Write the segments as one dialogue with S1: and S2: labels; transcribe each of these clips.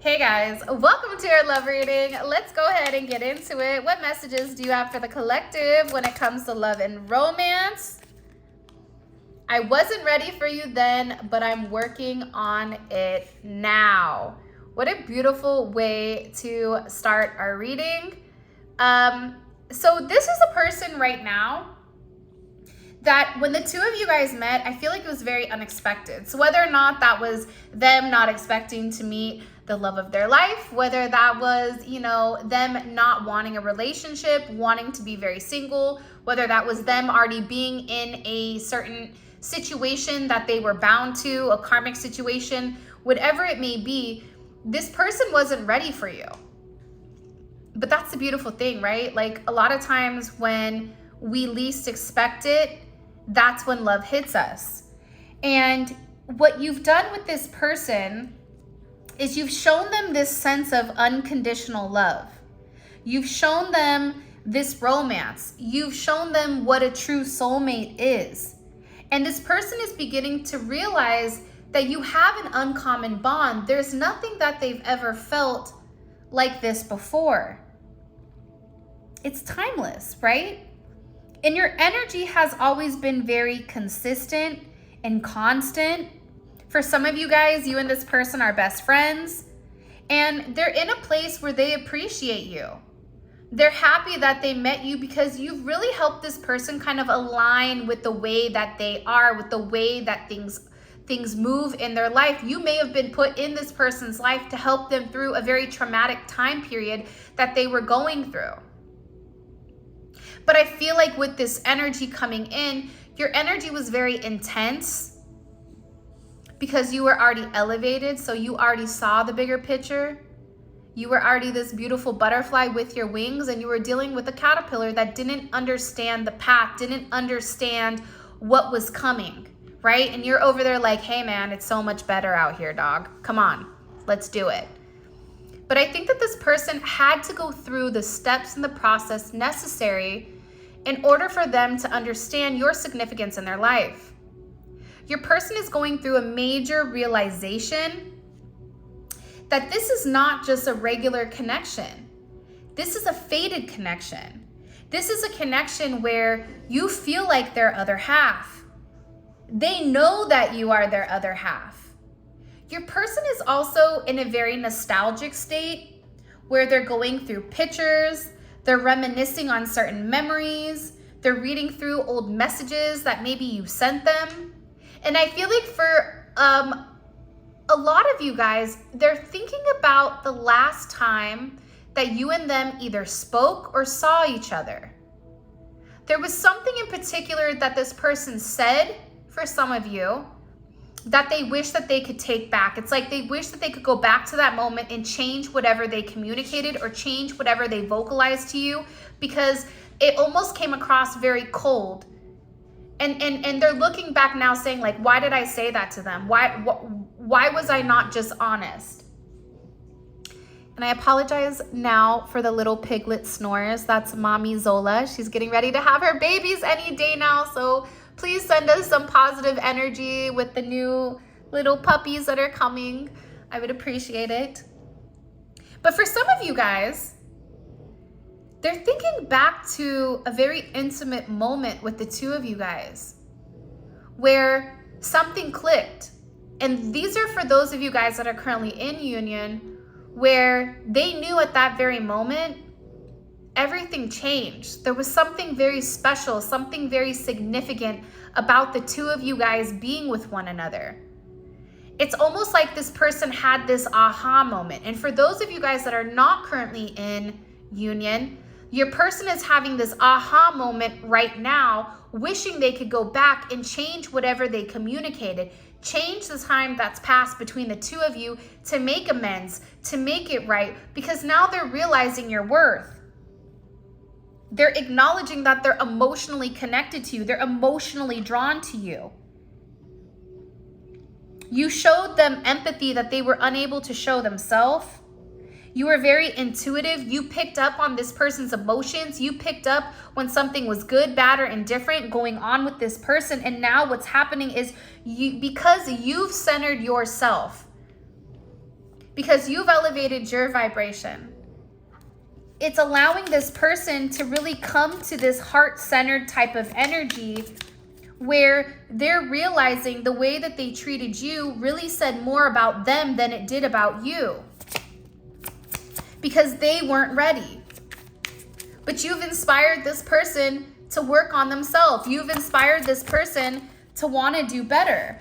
S1: Hey guys, welcome to our love reading. Let's go ahead and get into it. What messages do you have for the collective when it comes to love and romance? I wasn't ready for you then, but I'm working on it now. What a beautiful way to start our reading. So this is a person right now that when the two of you guys met, I feel like it was very unexpected. So whether or not that was them not expecting to meet the love of their life, whether that was, them not wanting a relationship, wanting to be very single, whether that was them already being in a certain situation that they were bound to, a karmic situation, whatever it may be, this person wasn't ready for you. But that's the beautiful thing, right? Like a lot of times when we least expect it, that's when love hits us. And what you've done with this person is you've shown them this sense of unconditional love. You've shown them this romance. You've shown them what a true soulmate is. And this person is beginning to realize that you have an uncommon bond. There's nothing that they've ever felt like this before. It's timeless, right? And your energy has always been very consistent and constant. For some of you guys, you and this person are best friends, and they're in a place where they appreciate you. They're happy that they met you because you've really helped this person kind of align with the way that they are, with the way that things move in their life. You may have been put in this person's life to help them through a very traumatic time period that they were going through. But I feel like with this energy coming in, your energy was very intense because you were already elevated. So you already saw the bigger picture. You were already this beautiful butterfly with your wings, and you were dealing with a caterpillar that didn't understand the path, didn't understand what was coming, right? And you're over there like, hey man, it's so much better out here, dog. Come on, let's do it. But I think that this person had to go through the steps in the process necessary in order for them to understand your significance in their life. Your person is going through a major realization that this is not just a regular connection. This is a fated connection. This is a connection where you feel like their other half. They know that you are their other half. Your person is also in a very nostalgic state where they're going through pictures, they're reminiscing on certain memories, they're reading through old messages that maybe you sent them. And I feel like for a lot of you guys, they're thinking about the last time that you and them either spoke or saw each other. There was something in particular that this person said, for some of you, that they wish that they could take back. It's like they wish that they could go back to that moment and change whatever they communicated or change whatever they vocalized to you, because it almost came across very cold. And they're looking back now saying like, why did I say that to them? Why was I not just honest? And I apologize now for the little piglet snores. That's Mommy Zola. She's getting ready to have her babies any day now. So please send us some positive energy with the new little puppies that are coming. I would appreciate it. But for some of you guys, they're thinking back to a very intimate moment with the two of you guys where something clicked. And these are for those of you guys that are currently in union, where they knew at that very moment, everything changed. There was something very special, something very significant about the two of you guys being with one another. It's almost like this person had this aha moment. And for those of you guys that are not currently in union, your person is having this aha moment right now, wishing they could go back and change whatever they communicated, change the time that's passed between the two of you to make amends, to make it right, because now they're realizing your worth. They're acknowledging that they're emotionally connected to you. They're emotionally drawn to you. You showed them empathy that they were unable to show themselves. You were very intuitive. You picked up on this person's emotions. You picked up when something was good, bad, or indifferent going on with this person. And now what's happening is because you've centered yourself, because you've elevated your vibration. It's allowing this person to really come to this heart-centered type of energy where they're realizing the way that they treated you really said more about them than it did about you, because they weren't ready. But you've inspired this person to work on themselves. You've inspired this person to want to do better.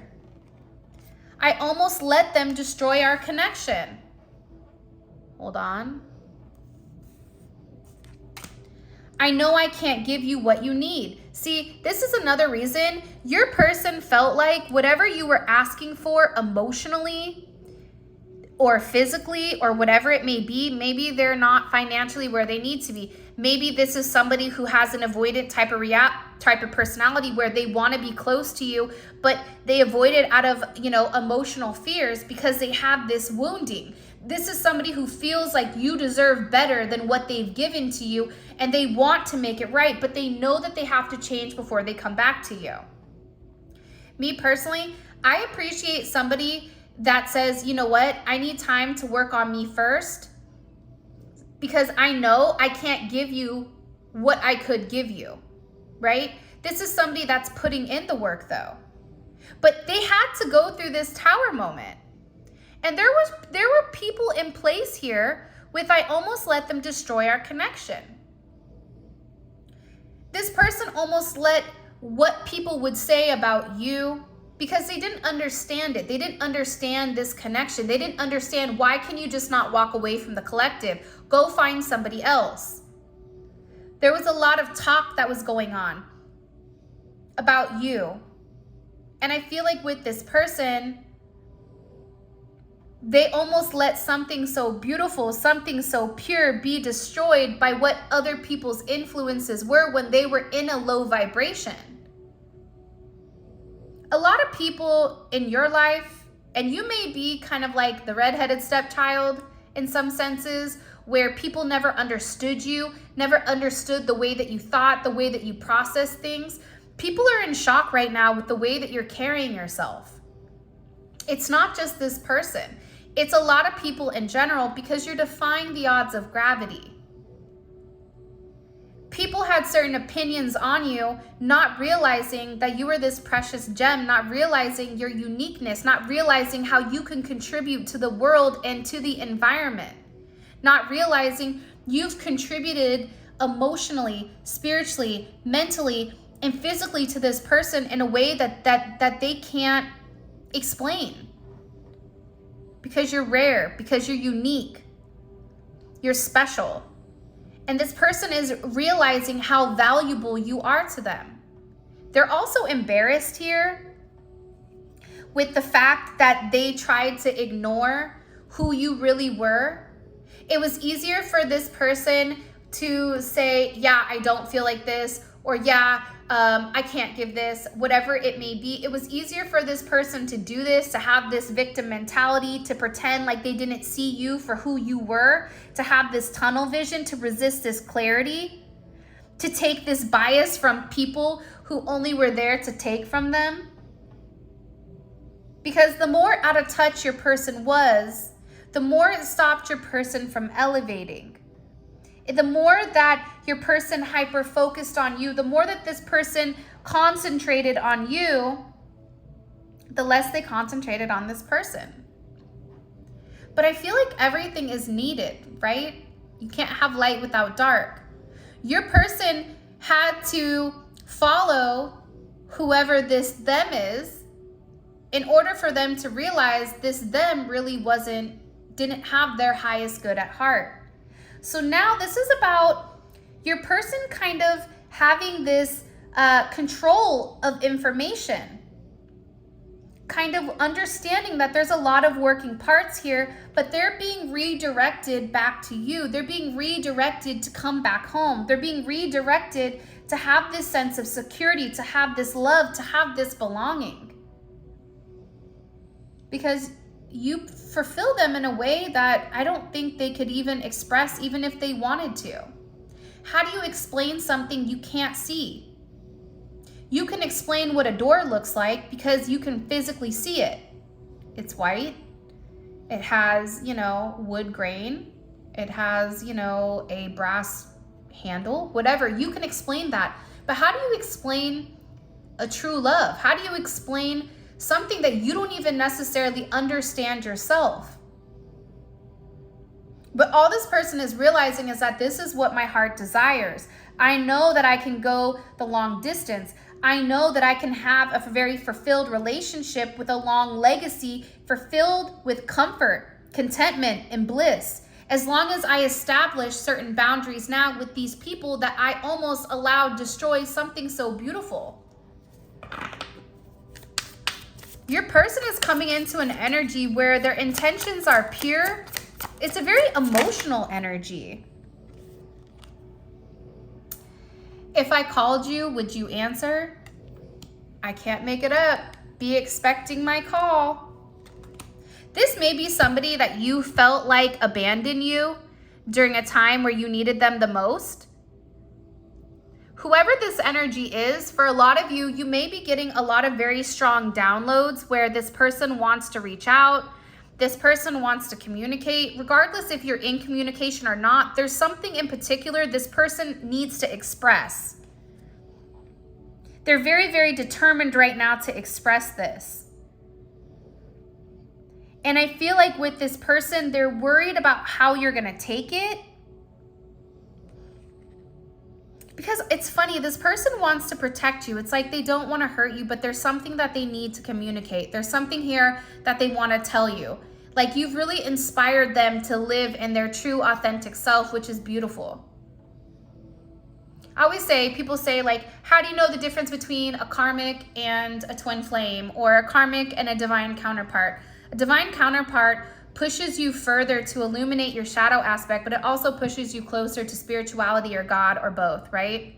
S1: I almost let them destroy our connection. Hold on. I know I can't give you what you need. See, this is another reason your person felt like whatever you were asking for emotionally or physically or whatever it may be, maybe they're not financially where they need to be. Maybe this is somebody who has an avoidant type of personality where they want to be close to you, but they avoid it out of, emotional fears because they have this wounding. This is somebody who feels like you deserve better than what they've given to you, and they want to make it right, but they know that they have to change before they come back to you. Me personally, I appreciate somebody that says, you know what, I need time to work on me first, because I know I can't give you what I could give you, right? This is somebody that's putting in the work though. But they had to go through this tower moment. And there were people in place here with I almost let them destroy our connection. This person almost let what people would say about you, because they didn't understand it. They didn't understand this connection. They didn't understand, why can you just not walk away from the collective? Go find somebody else. There was a lot of talk that was going on about you. And I feel like with this person, they almost let something so beautiful, something so pure be destroyed by what other people's influences were when they were in a low vibration. A lot of people in your life, and you may be kind of like the redheaded stepchild in some senses, where people never understood you, never understood the way that you thought, the way that you process things. People are in shock right now with the way that you're carrying yourself. It's not just this person. It's a lot of people in general, because you're defying the odds of gravity. People had certain opinions on you, not realizing that you were this precious gem, not realizing your uniqueness, not realizing how you can contribute to the world and to the environment, not realizing you've contributed emotionally, spiritually, mentally, and physically to this person in a way that they can't explain. Because you're rare, because you're unique, you're special. And this person is realizing how valuable you are to them. They're also embarrassed here with the fact that they tried to ignore who you really were. It was easier for this person to say, yeah, I don't feel like this, or yeah, I can't give this, whatever it may be. It was easier for this person to do this, to have this victim mentality, to pretend like they didn't see you for who you were, to have this tunnel vision, to resist this clarity, to take this bias from people who only were there to take from them. Because the more out of touch your person was, the more it stopped your person from elevating. The more that your person hyper-focused on you, the more that this person concentrated on you, the less they concentrated on this person. But I feel like everything is needed, right? You can't have light without dark. Your person had to follow whoever this them is in order for them to realize this them really didn't have their highest good at heart. So now this is about your person kind of having this control of information, kind of understanding that there's a lot of working parts here, but they're being redirected back to you. They're being redirected to come back home. They're being redirected to have this sense of security, to have this love, to have this belonging. Because you fulfill them in a way that I don't think they could even express, even if they wanted to. How do you explain something you can't see? You can explain what a door looks like because you can physically see it. It's white. It has, you know, wood grain. It has, you know, a brass handle, whatever. You can explain that. But how do you explain a true love? How do you explain something that you don't even necessarily understand yourself? But all this person is realizing is that this is what my heart desires. I know that I can go the long distance. I know that I can have a very fulfilled relationship with a long legacy, fulfilled with comfort, contentment, and bliss. As long as I establish certain boundaries now with these people that I almost allowed destroy something so beautiful. Your person is coming into an energy where their intentions are pure. It's a very emotional energy. If I called you, would you answer? I can't make it up. Be expecting my call. This may be somebody that you felt like abandoned you during a time where you needed them the most. Whoever this energy is, for a lot of you, you may be getting a lot of very strong downloads where this person wants to reach out. This person wants to communicate. Regardless if you're in communication or not, there's something in particular this person needs to express. They're very, very determined right now to express this. And I feel like with this person, they're worried about how you're going to take it. Because it's funny, this person wants to protect you. It's like they don't want to hurt you, but there's something that they need to communicate. There's something here that they want to tell you. Like you've really inspired them to live in their true, authentic self, which is beautiful. I always say, people say like, how do you know the difference between a karmic and a twin flame, or a karmic and a divine counterpart? A divine counterpart pushes you further to illuminate your shadow aspect, but it also pushes you closer to spirituality or God or both, right?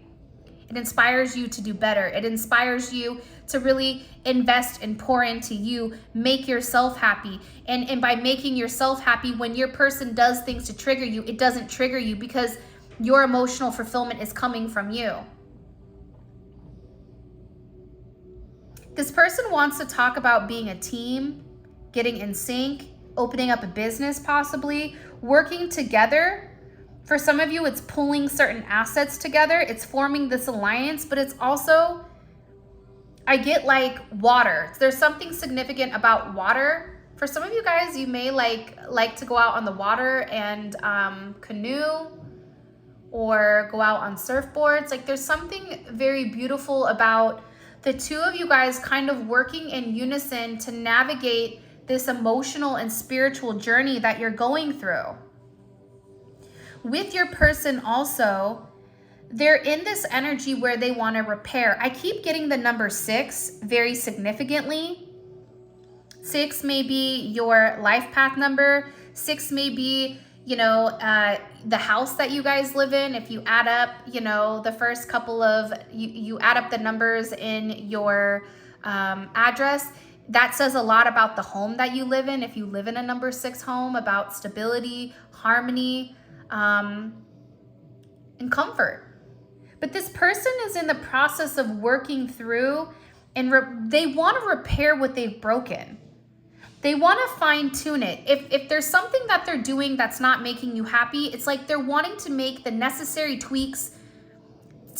S1: It inspires you to do better. It inspires you to really invest and pour into you, make yourself happy. And by making yourself happy, when your person does things to trigger you, it doesn't trigger you because your emotional fulfillment is coming from you. This person wants to talk about being a team, getting in sync, opening up a business possibly, working together. For some of you, it's pulling certain assets together. It's forming this alliance, but it's also, I get like water. There's something significant about water. For some of you guys, you may like to go out on the water and canoe or go out on surfboards. Like there's something very beautiful about the two of you guys kind of working in unison to navigate this emotional and spiritual journey that you're going through. With your person also, they're in this energy where they want to repair. I keep getting the number 6 very significantly. 6 may be your life path number. 6 may be, you know, the house that you guys live in. If you add up, you know, the first couple of, you add up the numbers in your address, that says a lot about the home that you live in. If you live in a number 6 home, about stability, harmony, and comfort. But this person is in the process of working through, and they want to repair what they've broken. They want to fine tune it. If there's something that they're doing that's not making you happy, it's like they're wanting to make the necessary tweaks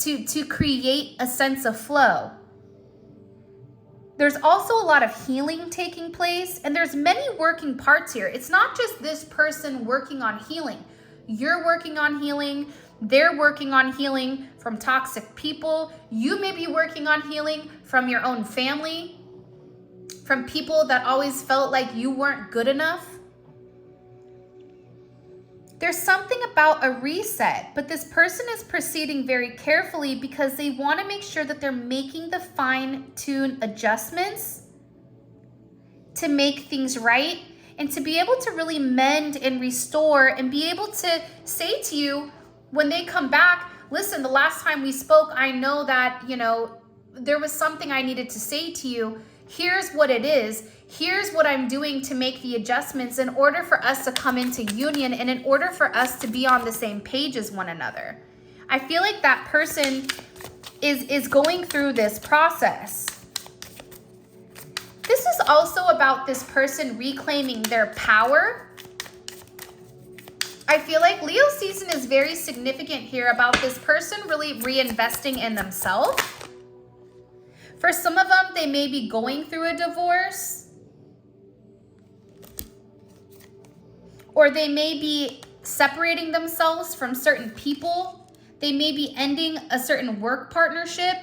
S1: to create a sense of flow. There's also a lot of healing taking place, and there's many working parts here. It's not just this person working on healing. You're working on healing. They're working on healing from toxic people. You may be working on healing from your own family, from people that always felt like you weren't good enough. There's something about a reset, but this person is proceeding very carefully because they want to make sure that they're making the fine-tune adjustments to make things right and to be able to really mend and restore and be able to say to you when they come back, listen, the last time we spoke, I know that, you know, there was something I needed to say to you. Here's what it is. Here's what I'm doing to make the adjustments in order for us to come into union and in order for us to be on the same page as one another. I feel like that person is going through this process. This is also about this person reclaiming their power. I feel like Leo season is very significant here about this person really reinvesting in themselves. For some of them, they may be going through a divorce, or they may be separating themselves from certain people. They may be ending a certain work partnership.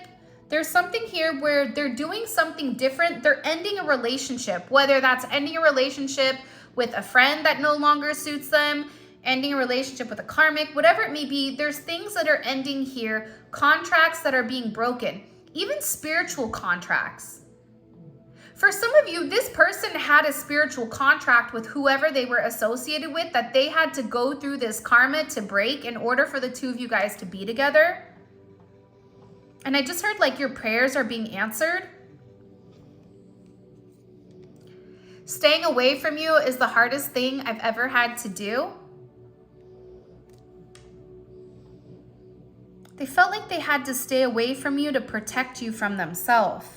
S1: There's something here where they're doing something different. They're ending a relationship, whether that's ending a relationship with a friend that no longer suits them, ending a relationship with a karmic, whatever it may be. There's things that are ending here, contracts that are being broken, even spiritual contracts. For some of you, this person had a spiritual contract with whoever they were associated with that they had to go through this karma to break in order for the two of you guys to be together. And I just heard like your prayers are being answered. Staying away from you is the hardest thing I've ever had to do. They felt like they had to stay away from you to protect you from themselves.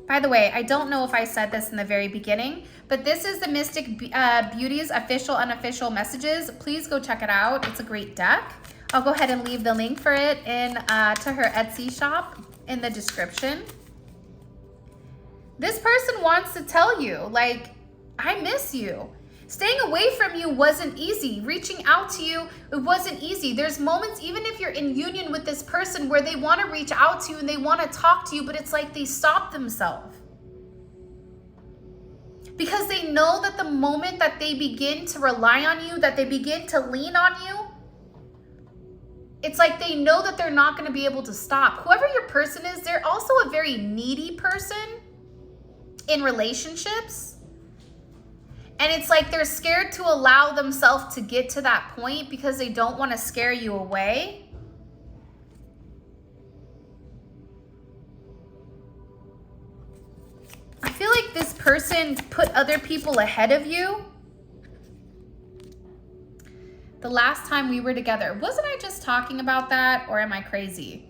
S1: By the way, I don't know if I said this in the very beginning, but this is the Mystic Beauty's official, unofficial messages. Please go check it out. It's a great deck. I'll go ahead and leave the link for it in to her Etsy shop in the description. This person wants to tell you, like, I miss you. Staying away from you wasn't easy. Reaching out to you, it wasn't easy. There's moments, even if you're in union with this person, where they want to reach out to you and they want to talk to you, but it's like they stop themselves. Because they know that the moment that they begin to rely on you, that they begin to lean on you, it's like they know that they're not going to be able to stop. Whoever your person is, they're also a very needy person in relationships. And it's like they're scared to allow themselves to get to that point because they don't want to scare you away. I feel like this person put other people ahead of you. The last time we were together, wasn't I just talking about that, or am I crazy?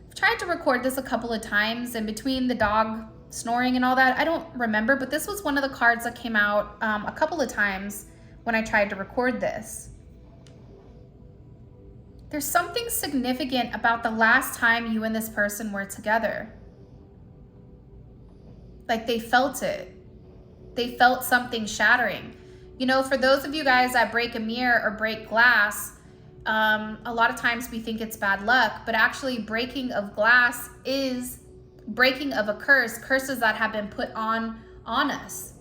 S1: I've tried to record this a couple of times, and between the dog snoring and all that, I don't remember, but this was one of the cards that came out a couple of times when I tried to record this. There's something significant about the last time you and this person were together. Like they felt it. They felt something shattering. You know, for those of you guys that break a mirror or break glass, a lot of times we think it's bad luck, but actually breaking of glass is breaking of a curse, curses that have been put on us.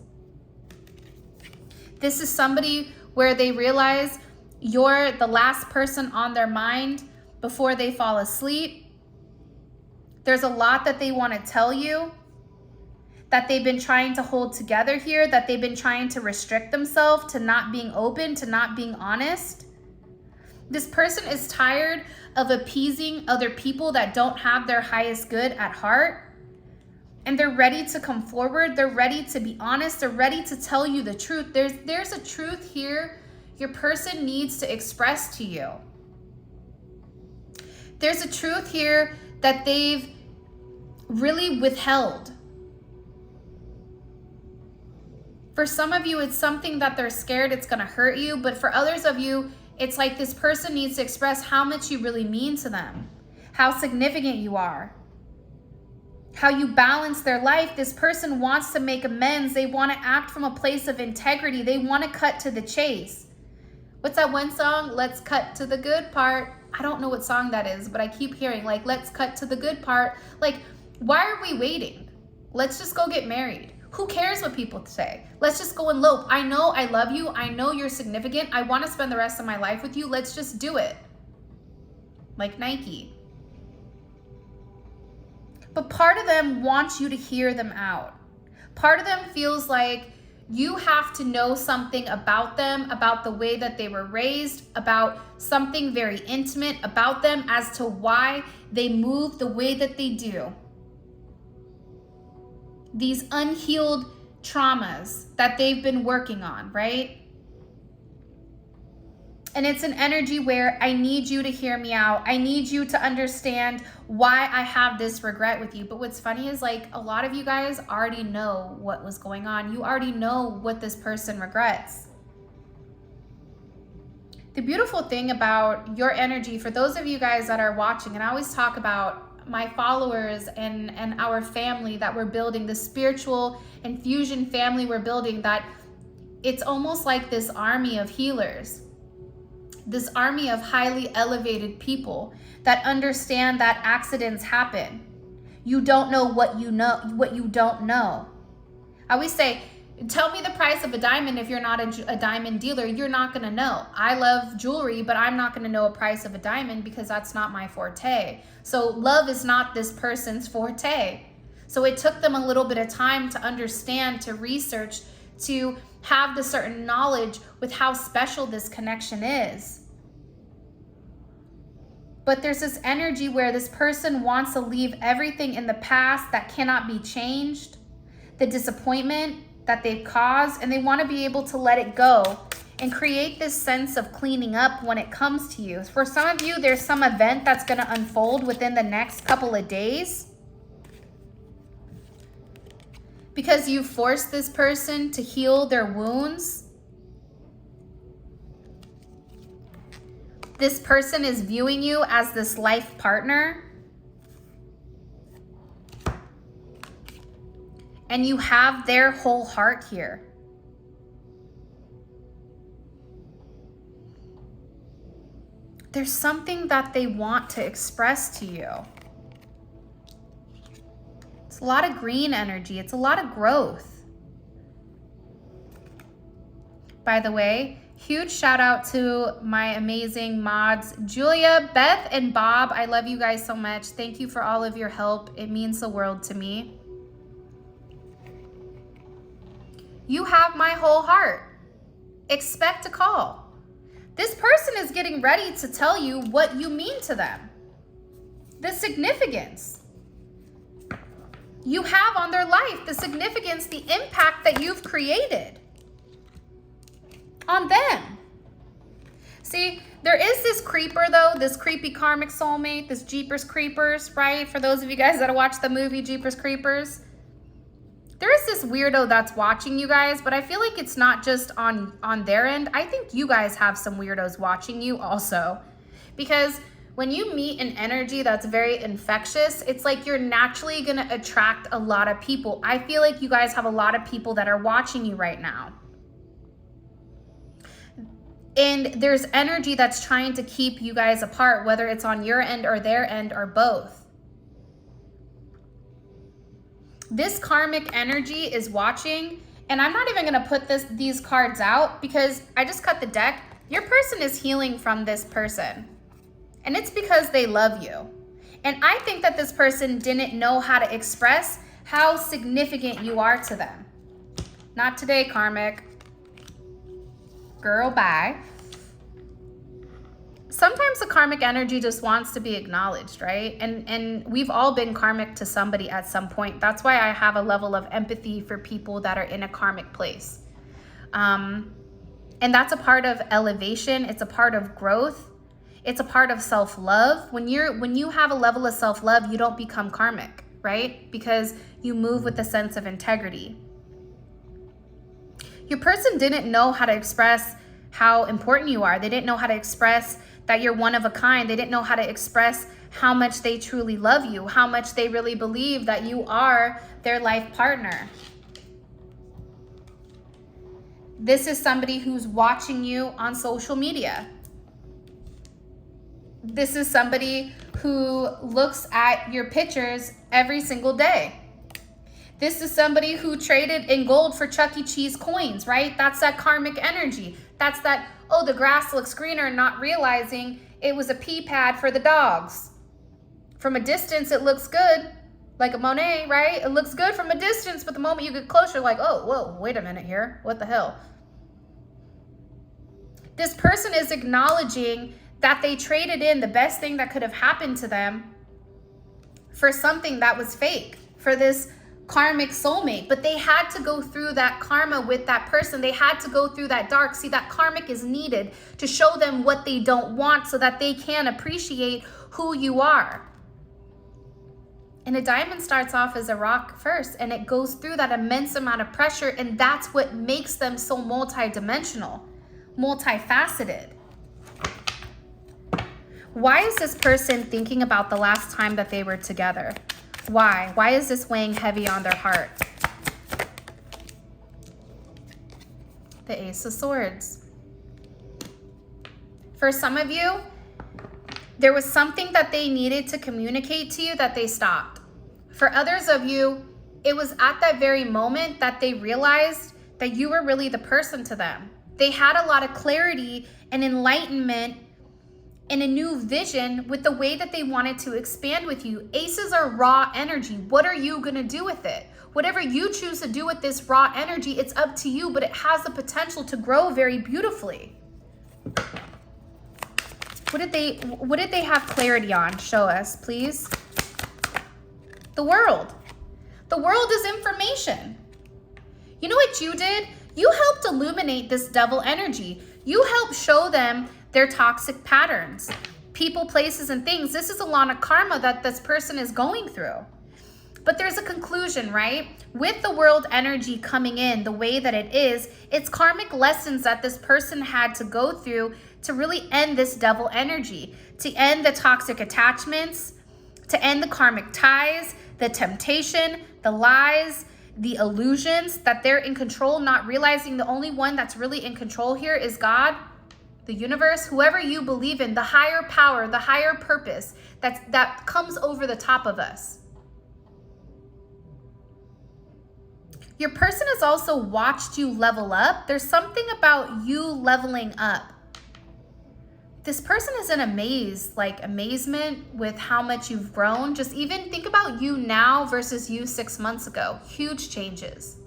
S1: This is somebody where they realize you're the last person on their mind before they fall asleep. There's a lot that they want to tell you, that they've been trying to hold together here, that they've been trying to restrict themselves to not being open, to not being honest. This person is tired of appeasing other people that don't have their highest good at heart. And they're ready to come forward. They're ready to be honest. They're ready to tell you the truth. There's a truth here your person needs to express to you. There's a truth here that they've really withheld. For some of you, it's something that they're scared it's going to hurt you. But for others of you, it's like this person needs to express how much you really mean to them, how significant you are, how you balance their life. This person wants to make amends. They want to act from a place of integrity. They want to cut to the chase. What's that one song? Let's cut to the good part. I don't know what song that is, but I keep hearing like, let's cut to the good part. Like, why are we waiting? Let's just go get married. Who cares what people say? Let's just go elope. I know I love you. I know you're significant. I want to spend the rest of my life with you. Let's just do it. Like Nike. But part of them wants you to hear them out. Part of them feels like you have to know something about them, about the way that they were raised, about something very intimate about them as to why they move the way that they do. These unhealed traumas that they've been working on, right? And it's an energy where I need you to hear me out. I need you to understand why I have this regret with you. But what's funny is like a lot of you guys already know what was going on. You already know what this person regrets. The beautiful thing about your energy, for those of you guys that are watching, and I always talk about my followers and our family that we're building, the spiritual infusion family we're building, that it's almost like this army of healers. This army of highly elevated people that understand that accidents happen. You don't know what you don't know. I always say, tell me the price of a diamond if you're not a diamond dealer. You're not going to know. I love jewelry, but I'm not going to know a price of a diamond because that's not my forte. So love is not this person's forte. So it took them a little bit of time to understand, to research, to have the certain knowledge with how special this connection is. But there's this energy where this person wants to leave everything in the past that cannot be changed, the disappointment that they've caused, and they want to be able to let it go and create this sense of cleaning up when it comes to you. For some of you, there's some event that's going to unfold within the next couple of days, because you forced this person to heal their wounds. This person is viewing you as this life partner. And you have their whole heart here. There's something that they want to express to you. It's a lot of green energy. It's a lot of growth. By the way, huge shout out to my amazing mods, Julia, Beth, and Bob. I love you guys so much. Thank you for all of your help. It means the world to me. You have my whole heart. Expect a call. This person is getting ready to tell you what you mean to them. The significance you have on their life, the significance, the impact that you've created on them. See, there is this creeper though, this creepy karmic soulmate, this Jeepers Creepers, right? For those of you guys that watch the movie Jeepers Creepers, there is this weirdo that's watching you guys, but I feel like it's not just on their end. I think you guys have some weirdos watching you also, because when you meet an energy that's very infectious, it's like you're naturally going to attract a lot of people. I feel like you guys have a lot of people that are watching you right now. And there's energy that's trying to keep you guys apart, whether it's on your end or their end or both. This karmic energy is watching, and I'm not even going to put these cards out because I just cut the deck. Your person is healing from this person, and it's because they love you. And I think that this person didn't know how to express how significant you are to them. Not today, karmic. Girl, bye. Sometimes the karmic energy just wants to be acknowledged, right? And we've all been karmic to somebody at some point. That's why I have a level of empathy for people that are in a karmic place. And that's a part of elevation. It's a part of growth. It's a part of self-love. When you have a level of self-love, you don't become karmic, right? Because you move with a sense of integrity. Your person didn't know how to express how important you are. They didn't know how to express that you're one of a kind. They didn't know how to express how much they truly love you, how much they really believe that you are their life partner. This is somebody who's watching you on social media. This is somebody who looks at your pictures every single day. This is somebody who traded in gold for Chuck E. Cheese coins, right? That's that karmic energy. That's that, oh, the grass looks greener, not realizing it was a pee pad for the dogs. From a distance, it looks good, like a Monet, right? It looks good from a distance, but the moment you get closer, like, oh, whoa, wait a minute here. What the hell? This person is acknowledging that they traded in the best thing that could have happened to them for something that was fake, for this karmic soulmate, but they had to go through that karma with that person. They had to go through that dark. See, that karmic is needed to show them what they don't want so that they can appreciate who you are. And a diamond starts off as a rock first, and it goes through that immense amount of pressure, and that's what makes them so multidimensional, multifaceted. Why is this person thinking about the last time that they were together? Why? Why is this weighing heavy on their heart? The Ace of Swords. For some of you, there was something that they needed to communicate to you that they stopped. For others of you, it was at that very moment that they realized that you were really the person to them. They had a lot of clarity and enlightenment and a new vision with the way that they wanted to expand with you. Aces are raw energy. What are you going to do with it? Whatever you choose to do with this raw energy, it's up to you, but it has the potential to grow very beautifully. What did they have clarity on? Show us, please. The world. The world is information. You know what you did? You helped illuminate this devil energy. You helped show them their toxic patterns, people, places, and things. This is a lot of karma that this person is going through. But there's a conclusion, right? With the world energy coming in the way that it is, it's karmic lessons that this person had to go through to really end this devil energy, to end the toxic attachments, to end the karmic ties, the temptation, the lies, the illusions that they're in control, not realizing the only one that's really in control here is God, the universe, whoever you believe in, the higher power, the higher purpose that comes over the top of us. Your person has also watched you level up. There's something about you leveling up. This person is in amazement with how much you've grown. Just even think about you now versus you 6 months ago. Huge changes,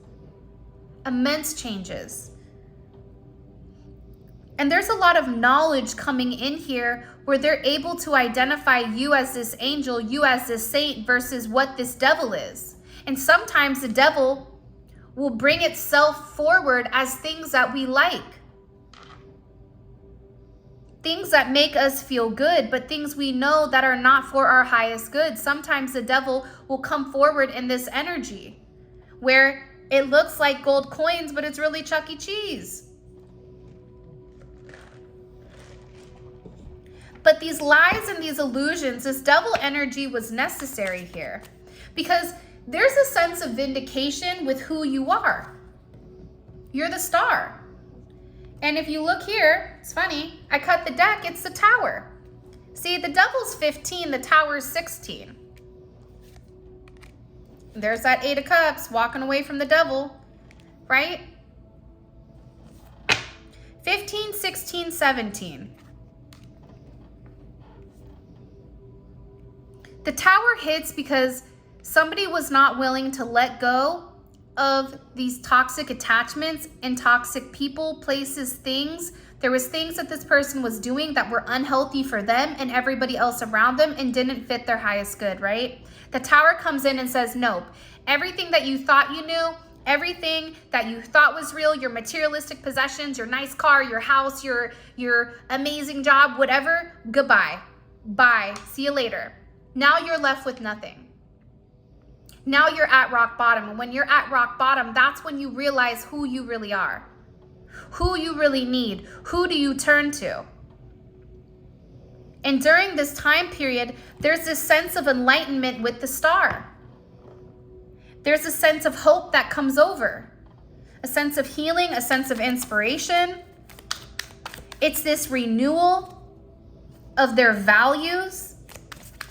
S1: immense changes. And there's a lot of knowledge coming in here where they're able to identify you as this angel, you as this saint versus what this devil is. And sometimes the devil will bring itself forward as things that we like. Things that make us feel good, but things we know that are not for our highest good. Sometimes the devil will come forward in this energy where it looks like gold coins, but it's really Chuck E. Cheese. But these lies and these illusions, this devil energy was necessary here because there's a sense of vindication with who you are. You're the star. And if you look here, it's funny, I cut the deck, it's the Tower. See, the devil's 15, the Tower's 16. There's that 8 of Cups walking away from the devil, right? 15, 16, 17. The Tower hits because somebody was not willing to let go of these toxic attachments and toxic people, places, things. There was things that this person was doing that were unhealthy for them and everybody else around them and didn't fit their highest good, right? The Tower comes in and says, nope. Everything that you thought you knew, everything that you thought was real, your materialistic possessions, your nice car, your house, your amazing job, whatever, goodbye. Bye. See you later. Now you're left with nothing. Now you're at rock bottom. And when you're at rock bottom, that's when you realize who you really are, who you really need, who do you turn to. And during this time period, there's this sense of enlightenment with the star. There's a sense of hope that comes over, a sense of healing, a sense of inspiration. It's this renewal of their values,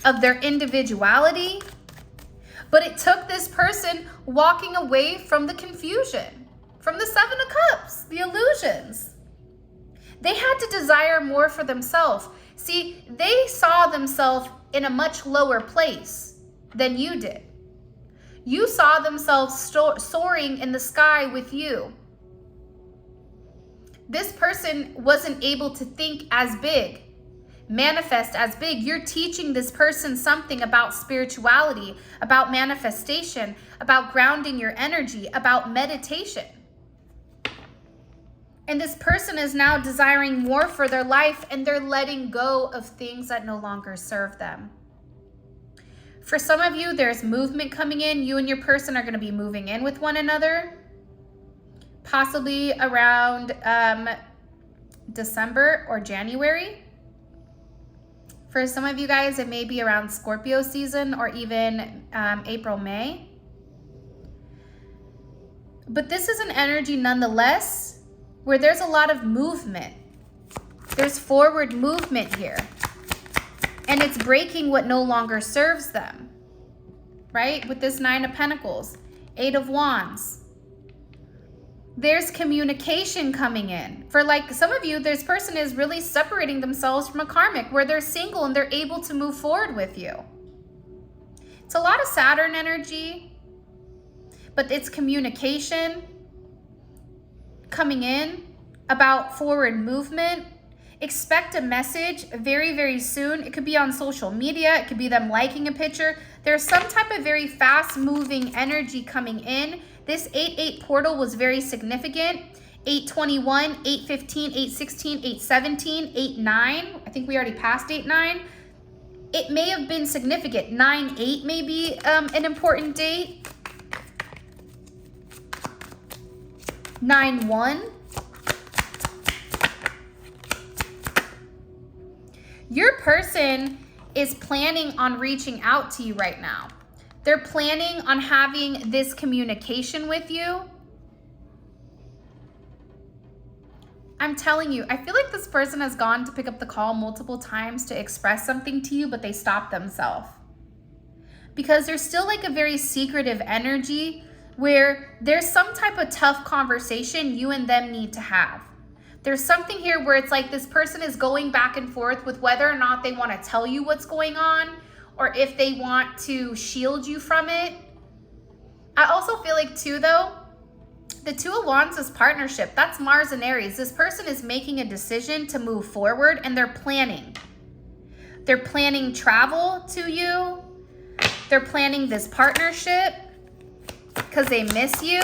S1: of their individuality. But it took this person walking away from the confusion, from the 7 of Cups, the illusions. They had to desire more for themselves. See, they saw themselves in a much lower place than you did. You saw themselves soaring in the sky with you. This person wasn't able to think as big. manifest as big. You're teaching this person something about spirituality, about manifestation, about grounding your energy, about meditation. And this person is now desiring more for their life, and they're letting go of things that no longer serve them. For some of you, there's movement coming in. You and your person are going to be moving in with one another, possibly around December or January. For some of you guys, it may be around Scorpio season or even April, May. But this is an energy nonetheless where there's a lot of movement. There's forward movement here. And it's breaking what no longer serves them, right? With this 9 of Pentacles, 8 of Wands. There's communication coming in. For like some of you, this person is really separating themselves from a karmic where they're single and they're able to move forward with you. It's a lot of Saturn energy, but it's communication coming in about forward movement. Expect a message very, very soon. It could be on social media. It could be them liking a picture. There's some type of very fast moving energy coming in. This 8-8 portal was very significant. 8-21, 8-15, 8-16, 8-17, 8-9. I think we already passed 8-9. It may have been significant. 9-8 may be an important date. 9-1. Your person is planning on reaching out to you right now. They're planning on having this communication with you. I'm telling you, I feel like this person has gone to pick up the call multiple times to express something to you, but they stopped themselves. Because there's still like a very secretive energy where there's some type of tough conversation you and them need to have. There's something here where it's like this person is going back and forth with whether or not they want to tell you what's going on or if they want to shield you from it. I also feel like too though, the 2 of Wands is partnership. That's Mars and Aries. This person is making a decision to move forward and they're planning. They're planning travel to you. They're planning this partnership because they miss you.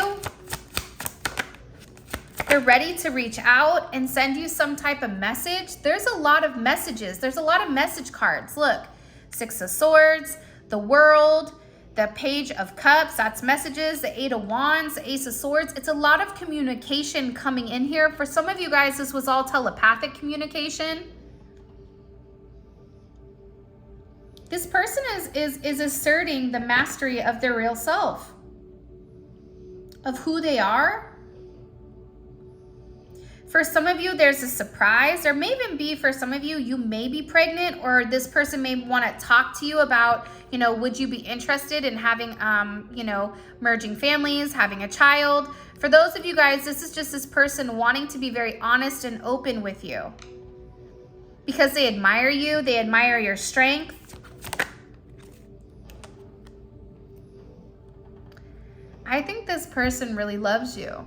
S1: They're ready to reach out and send you some type of message. There's a lot of messages. There's a lot of message cards. Look, 6 of Swords, the World, the Page of Cups, that's messages, the 8 of Wands, the Ace of Swords. It's a lot of communication coming in here. For some of you guys, this was all telepathic communication. This person is asserting the mastery of their real self, of who they are. For some of you, there's a surprise. There may even be, for some of you, you may be pregnant, or this person may want to talk to you about, you know, would you be interested in having, you know, merging families, having a child. For those of you guys, this is just this person wanting to be very honest and open with you because they admire you. They admire your strength. I think this person really loves you.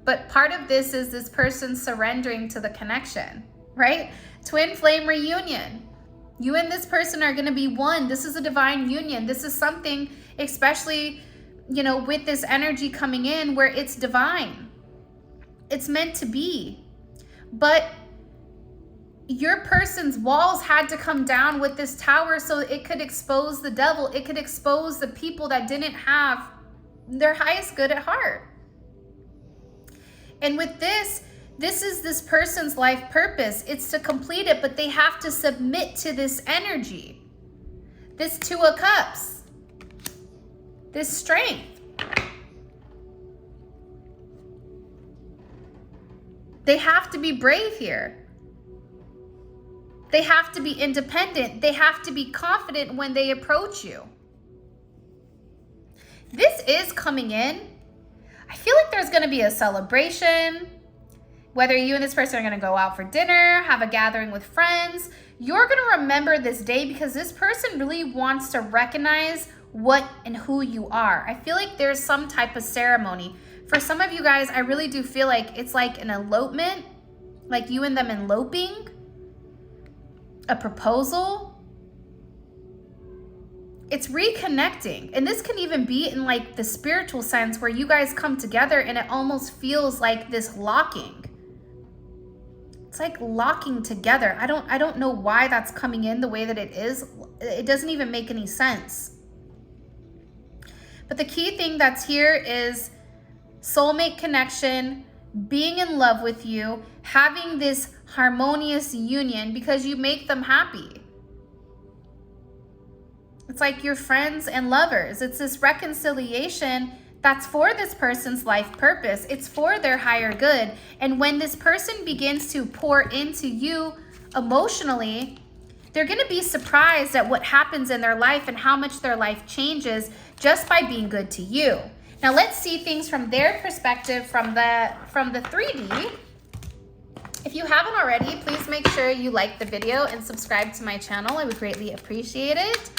S1: But part of this is this person surrendering to the connection, right? Twin flame reunion. You and this person are going to be one. This is a divine union. This is something, especially, you know, with this energy coming in where it's divine. It's meant to be. But your person's walls had to come down with this tower so it could expose the devil. It could expose the people that didn't have their highest good at heart. And with this is this person's life purpose. It's to complete it, but they have to submit to this energy. This 2 of Cups. This strength. They have to be brave here. They have to be independent. They have to be confident when they approach you. This is coming in. I feel like there's going to be a celebration, whether you and this person are going to go out for dinner, have a gathering with friends. You're going to remember this day because this person really wants to recognize what and who you are. I feel like there's some type of ceremony. For some of you guys, I really do feel like it's like an elopement, like you and them eloping. a proposal. It's reconnecting. And this can even be in like the spiritual sense where you guys come together and it almost feels like this locking. It's like locking together. I don't know why that's coming in the way that it is. It doesn't even make any sense. But the key thing that's here is soulmate connection, being in love with you, having this harmonious union because you make them happy. It's like you're friends and lovers. It's this reconciliation that's for this person's life purpose. It's for their higher good. And when this person begins to pour into you emotionally, they're going to be surprised at what happens in their life and how much their life changes just by being good to you. Now let's see things from their perspective from the 3D. If you haven't already, please make sure you like the video and subscribe to my channel. I would greatly appreciate it.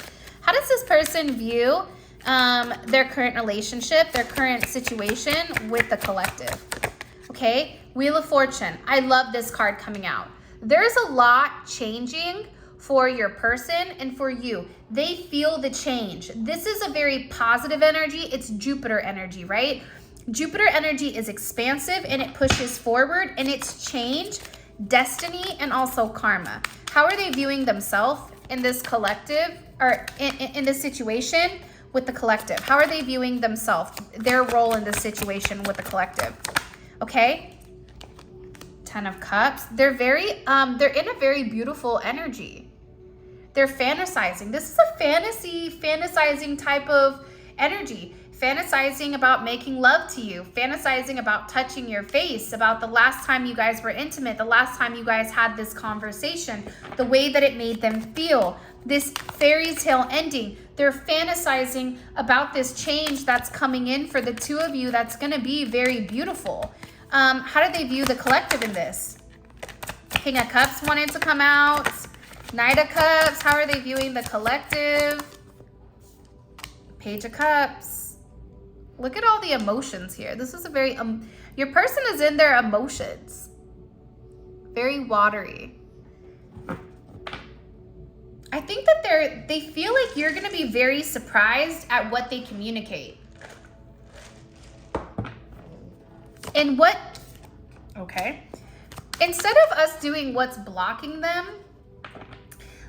S1: How does this person view their current relationship, their current situation with the collective? Okay, Wheel of Fortune. I love this card coming out. There's a lot changing for your person and for you. They feel the change. This is a very positive energy. It's Jupiter energy, right? Jupiter energy is expansive and it pushes forward, and it's change, destiny, and also karma. How are they viewing themselves in this collective, or in this situation with the collective? How are they viewing themselves, their role in this situation with the collective? Okay, 10 of Cups. They're in a very beautiful energy. They're fantasizing. This is a fantasizing type of energy. Fantasizing about making love to you, fantasizing about touching your face, about the last time you guys were intimate, the last time you guys had this conversation, the way that it made them feel, this fairy tale ending. They're fantasizing about this change that's coming in for the two of you that's going to be very beautiful. How do they view the collective in this? King of Cups wanted to come out. Knight of Cups, how are they viewing the collective? Page of Cups. Look at all the emotions here. This is a very, your person is in their emotions. Very watery. I think that they feel like you're going to be very surprised at what they communicate. And okay. Instead of us doing what's blocking them,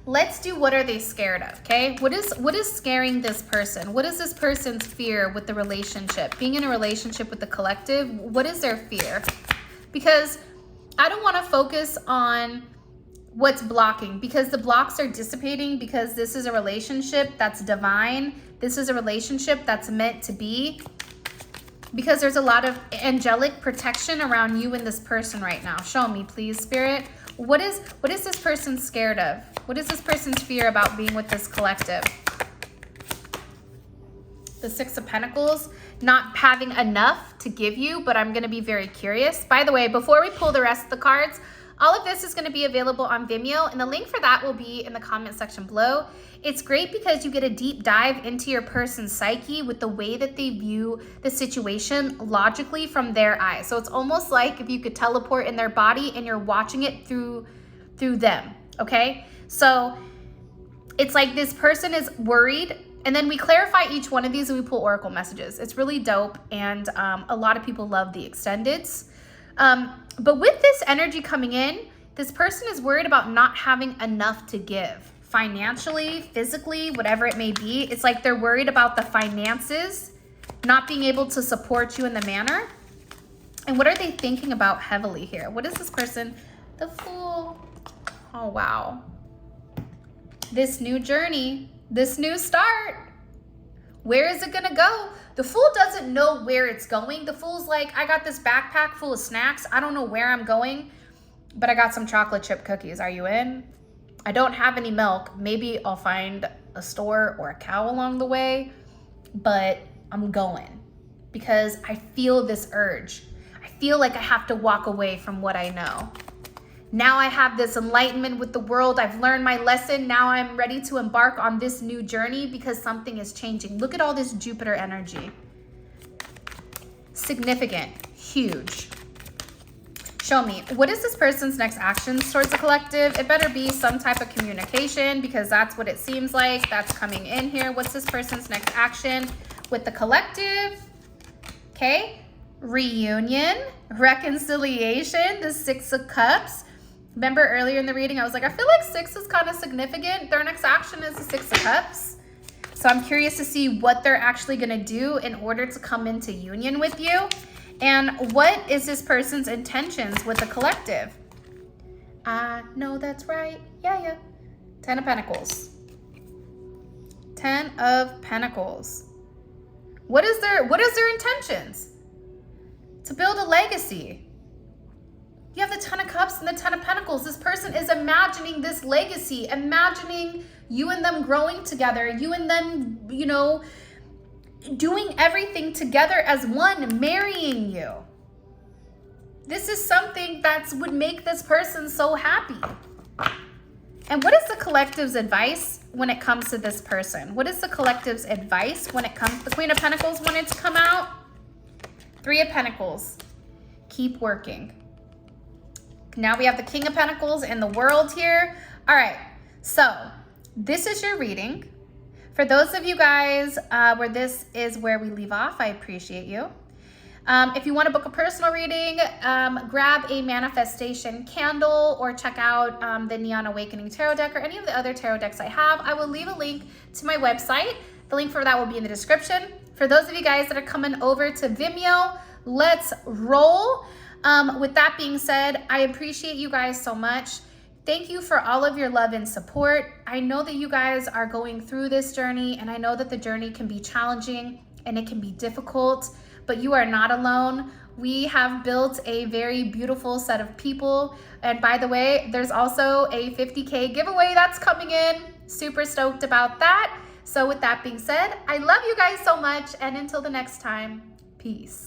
S1: let's do what are they scared of, okay? What is scaring this person? What is this person's fear with the relationship? Being in a relationship with the collective, what is their fear? Because I don't want to focus on what's blocking, because the blocks are dissipating, because this is a relationship that's divine. This is a relationship that's meant to be, because there's a lot of angelic protection around you and this person right now. Show me, please, Spirit. What is this person scared of? What is this person's fear about being with this collective? The Six of Pentacles, not having enough to give you, but I'm going to be very curious. By the way, before we pull the rest of the cards, all of this is going to be available on Vimeo, and the link for that will be in the comment section below. It's great because you get a deep dive into your person's psyche with the way that they view the situation logically from their eyes. So it's almost like if you could teleport in their body and you're watching it through them, okay? So it's like this person is worried, and then we clarify each one of these and we pull oracle messages. It's really dope, and a lot of people love the extendeds. But with this energy coming in, this person is worried about not having enough to give. Financially, physically, whatever it may be. It's like they're worried about the finances, not being able to support you in the manner. And what are they thinking about heavily here? What is this person? The Fool. Oh, wow. This new journey, this new start. Where is it gonna go? The Fool doesn't know where it's going. The Fool's like, I got this backpack full of snacks. I don't know where I'm going, but I got some chocolate chip cookies. Are you in? I don't have any milk. Maybe I'll find a store or a cow along the way, but I'm going because I feel this urge. I feel like I have to walk away from what I know. Now I have this enlightenment with the world. I've learned my lesson. Now I'm ready to embark on this new journey because something is changing. Look at all this Jupiter energy. Significant, huge. Show me, what is this person's next actions towards the collective? It better be some type of communication, because that's what it seems like that's coming in here. What's this person's next action with the collective? Okay, reunion, reconciliation, the Six of Cups. Remember earlier in the reading, I was like, I feel like 6 is kind of significant. Their next action is the Six of Cups. So I'm curious to see what they're actually going to do in order to come into union with you. And what is this person's intentions with the collective? I know that's right. Yeah. 10 of Pentacles. 10 of Pentacles. What is their intentions? To build a legacy. You have the 10 of Cups and the 10 of Pentacles. This person is imagining this legacy, imagining you and them growing together, you and them, you know, doing everything together as one, marrying you. This is something that would make this person so happy. And what is the collective's advice when it comes to this person? What is the collective's advice when it comes? The Queen of Pentacles wanted to come out. 3 of Pentacles. Keep working. Now we have the King of Pentacles and the World here. All right, so this is your reading. For those of you guys where this is where we leave off, I appreciate you. If you want to book a personal reading, grab a manifestation candle or check out the Neon Awakening Tarot deck or any of the other tarot decks I have. I will leave a link to my website. The link for that will be in the description. For those of you guys that are coming over to Vimeo, let's roll. With that being said, I appreciate you guys so much. Thank you for all of your love and support. I know that you guys are going through this journey, and I know that the journey can be challenging and it can be difficult, but you are not alone. We have built a very beautiful set of people. And by the way, there's also a 50K giveaway that's coming in. Super stoked about that. So with that being said, I love you guys so much. And until the next time, peace.